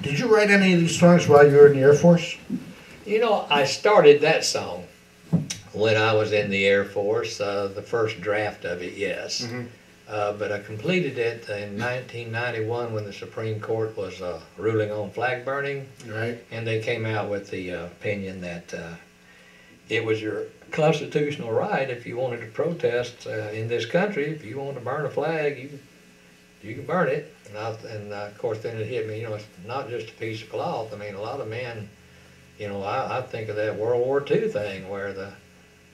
Did you write any of these songs while you were in the Air Force? You know, I started that song when I was in the Air Force, the first draft of it, yes. Mm-hmm. But I completed it in 1991 when the Supreme Court was ruling on flag burning. Right. And they came out with the opinion that it was your constitutional right if you wanted to protest in this country. If you want to burn a flag, you can burn it. And of course, then it hit me, you know, it's not just a piece of cloth. I mean, a lot of men, you know, I think of that World War II thing where the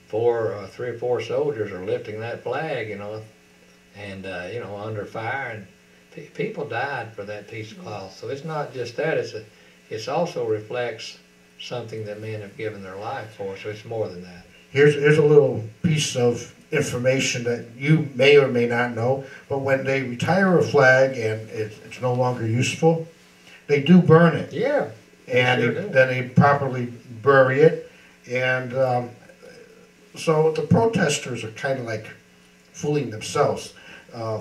3 or 4 soldiers are lifting that flag, you know, and, you know, under fire. And people died for that piece of cloth. So it's not just that, it's also reflects something that men have given their life for, so it's more than that. Here's a little piece of information that you may or may not know, but when they retire a flag and it's no longer useful, they do burn it. Yeah. And sure then they properly bury it. And so the protesters are kind of like fooling themselves,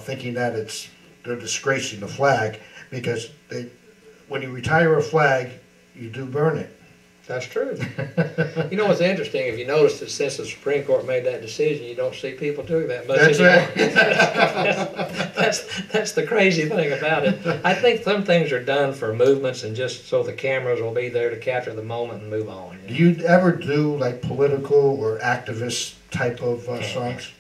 thinking that they're disgracing the flag, because when you retire a flag, you do burn it. That's true. You know what's interesting, if you notice that since the Supreme Court made that decision, you don't see people doing that much anymore. That's the crazy thing about it. I think some things are done for movements and just so the cameras will be there to capture the moment and move on. Do you ever do like political or activist type of songs?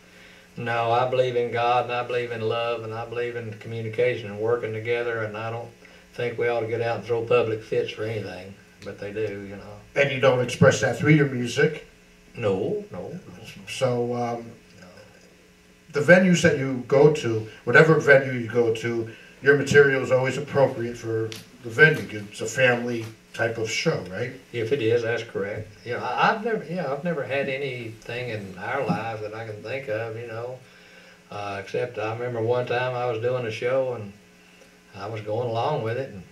No, I believe in God, and I believe in love, and I believe in communication and working together, and I don't think we ought to get out and throw public fits for anything. But they do, you know. And you don't express that through your music? No. So the venues that you go to, whatever venue you go to, your material is always appropriate for the venue. It's a family type of show, right? If it is, that's correct. You know, I've never had anything in our lives that I can think of, you know, except I remember one time I was doing a show and I was going along with it, and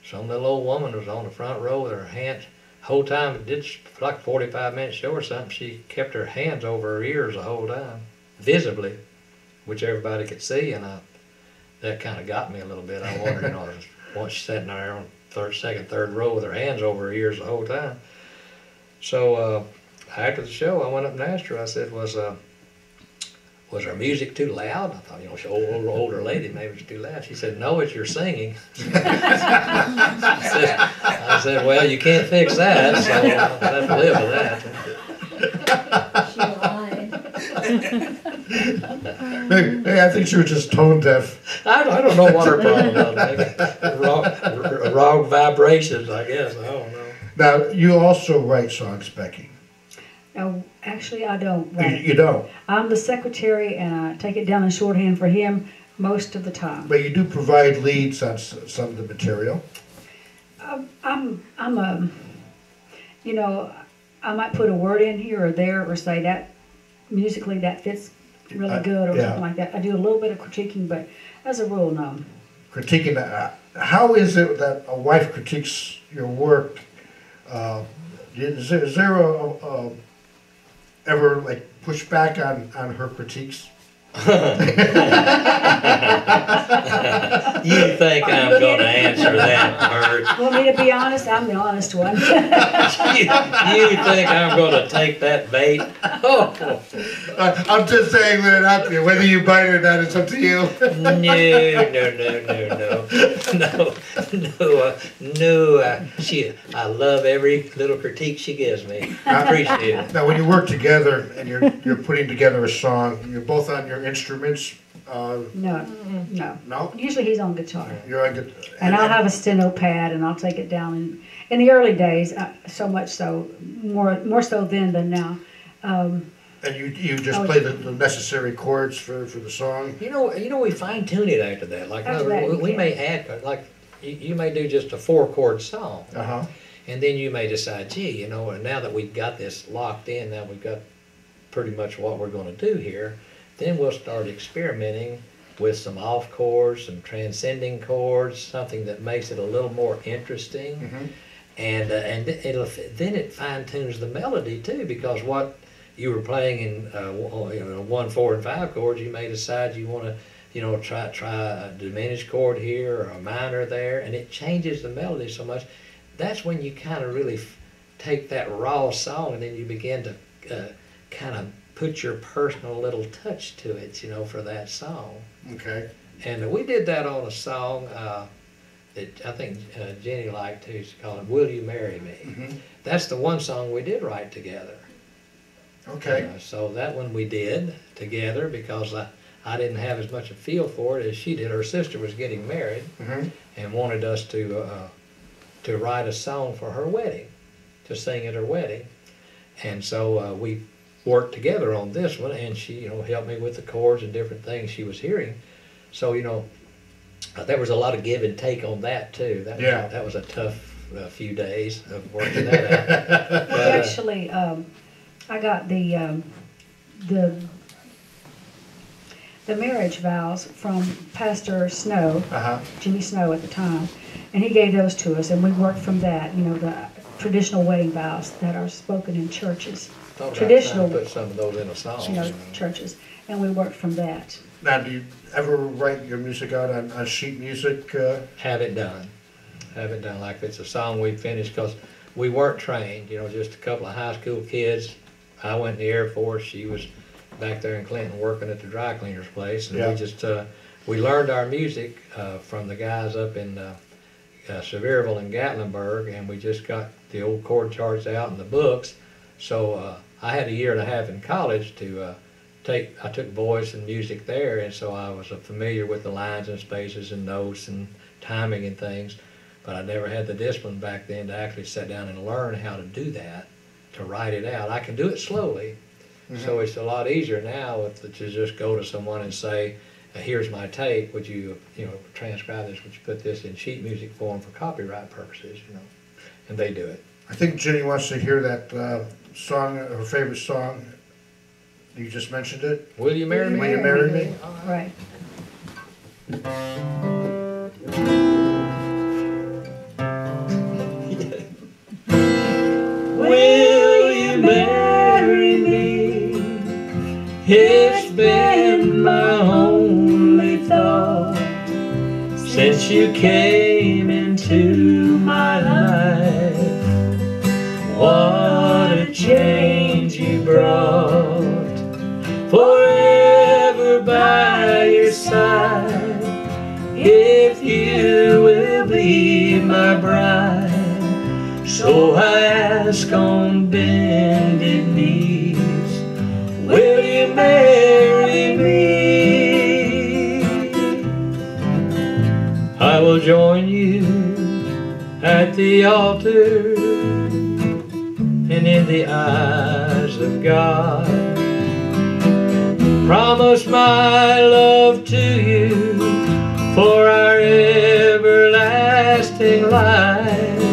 some little old woman was on the front row with her hands, the whole time, it did like a 45-minute show or something, she kept her hands over her ears the whole time, visibly, which everybody could see, and that kind of got me a little bit. I wondered, you know, once she's sitting there on second, third row with her hands over her ears the whole time. So after the show, I went up and asked her, I said, was her music too loud? I thought, you know, she's an older lady, maybe it's too loud. She said, no, it's your singing. I said, well, you can't fix that, so I'll have to live with that. She lied. Hey, I think she was just tone deaf. I don't know what her problem was. Maybe wrong vibrations, I guess. I don't know. Now, you also write songs, Becky. No, actually, I don't write. You don't? I'm the secretary, and I take it down in shorthand for him most of the time. But you do provide leads on some of the material. You know, I might put a word in here or there, or say that musically that fits really good, or something like that. I do a little bit of critiquing, but as a rule, no. Critiquing, how is it that a wife critiques your work? Is there ever like pushback on her critiques? You think I'm going to answer that, Bert? Want me to be honest? I'm the honest one. You think I'm going to take that bait? Oh. I'm just saying that out there. Whether you bite it or not, it's up to you. No. I love every little critique she gives me. I appreciate it. Now, when you work together and you're putting together a song, you're both on your instruments. No. No. Usually he's on guitar. You're on guitar. And I'll have a steno pad, and I'll take it down. In the early days, so much so, more so then than now. And you just play the necessary chords for the song. You know, we fine tune it after that. Like after that, we may add, like you may do just a 4-chord song, and then you may decide, gee, you know, now that we've got this locked in, now we've got pretty much what we're going to do here. Then we'll start experimenting with some off chords, some transcending chords, something that makes it a little more interesting, and then it fine tunes the melody too, because what you were playing in 1, 4, and 5 chords, you may decide you want to you know, try a diminished chord here or a minor there, and it changes the melody so much. That's when you kind of really take that raw song and then you begin to kind of put your personal little touch to it, you know, for that song. Okay. And we did that on a song that I think Jenny liked too. She called it "Will You Marry Me?" Mm-hmm. That's the one song we did write together. Okay. So that one we did together because I didn't have as much a feel for it as she did. Her sister was getting married Mm-hmm. and wanted us to write a song for her wedding, to sing at her wedding. And so we worked together on this one, and she, you know, helped me with the chords and different things she was hearing. So, you know, there was a lot of give and take on that too. That was a tough few days of working that out. Well, actually, I got the marriage vows from Pastor Snow, Uh-huh. Jimmy Snow at the time, and he gave those to us, and we worked from that. You know, the traditional wedding vows that are spoken in churches, traditional, Put some of those in a song. you know, churches, and we worked from that. Now, do you ever write your music out on sheet music? Have it done. Have it done like if it's a song we finished, because we weren't trained, you know, just a couple of high school kids. I went in the Air Force. She was back there in Clinton working at the dry cleaner's place, and Yeah. we just we learned our music from the guys up in Sevierville and Gatlinburg, and we just got the old chord charts out in the books. So I had a year and a half in college to I took voice and music there, and so I was familiar with the lines and spaces and notes and timing and things, but I never had the discipline back then to actually sit down and learn how to do that, to write it out. I can do it slowly, so it's a lot easier now to just go to someone and say, here's my tape, would you, you know, transcribe this, would you put this in sheet music form for copyright purposes, you know, and they do it. I think Jenny wants to hear that song, her favorite song. You just mentioned it. Will you marry me? Will you marry me? Right. Will you marry me? It's been my only thought since you came into my life. What a change you brought. Forever by your side, if you will be my bride. So I ask on bended knees, will you marry me? I will join you at the altar and in the eyes of God. Promise my love to you for our everlasting life.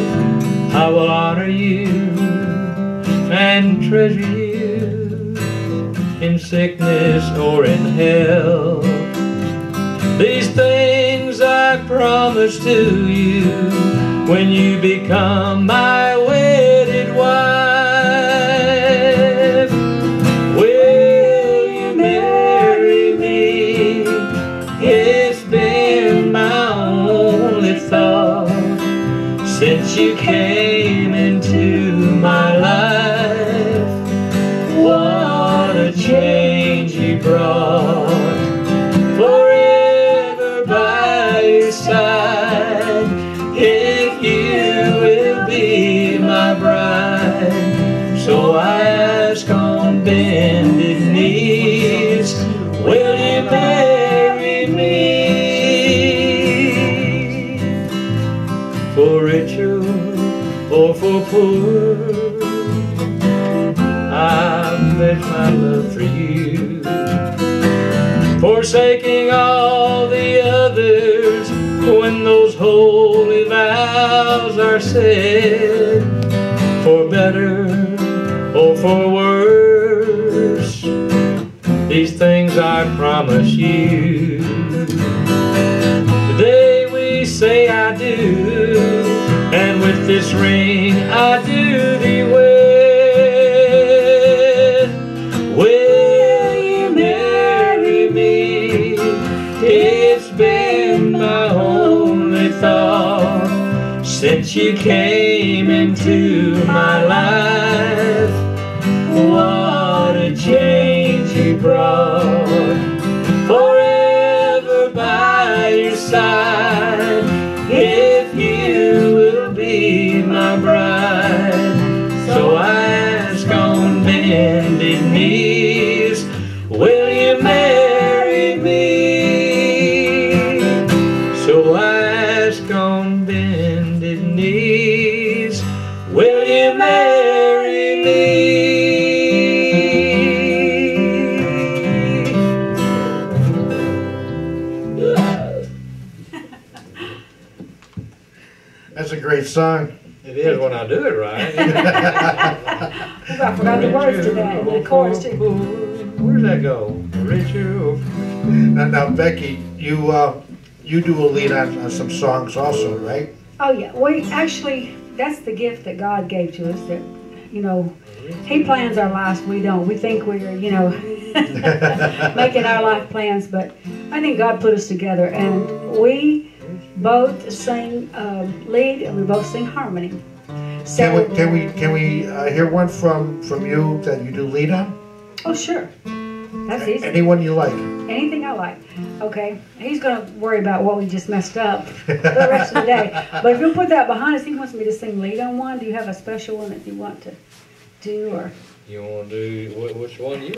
I will honor you and treasure you in sickness or in health. These things I promise to you when you become my wedded wife. It's been my only thought since you came into my life. What a change you brought. Forever by your side, if you will be my bride. So I ask on bended knees, will you marry me? For richer or for poor, I pledge my love for you. Forsaking all the others when those holy vows are said. For better or for worse, these things I promise you. Today we say I do, and with this ring I do thee wed. Will you marry me? since you came into my life. What a change you brought, forever by your side. If you will be my bride, so I ask on bended knees, will you marry me? So I ask on bended knees, will you marry me? That's a great song. It is when I do it right. I forgot the words to that and the chorus too. Where's that go? Richard. Now Becky, you do a lead on some songs also, right? Oh yeah, we actually, that's the gift that God gave to us, that, you know, He plans our lives, we don't. We think we're, you know, making our life plans, but I think God put us together, and we both sing lead and we both sing harmony. So, Can we hear one from you that you do lead on? oh sure, that's easy. Anyone you like. Anything I like. Okay, he's going to worry about what we just messed up for the rest of the day. But if you'll put that behind us, he wants me to sing lead on one. Do you have a special one that you want to do, or? You want to do which one? You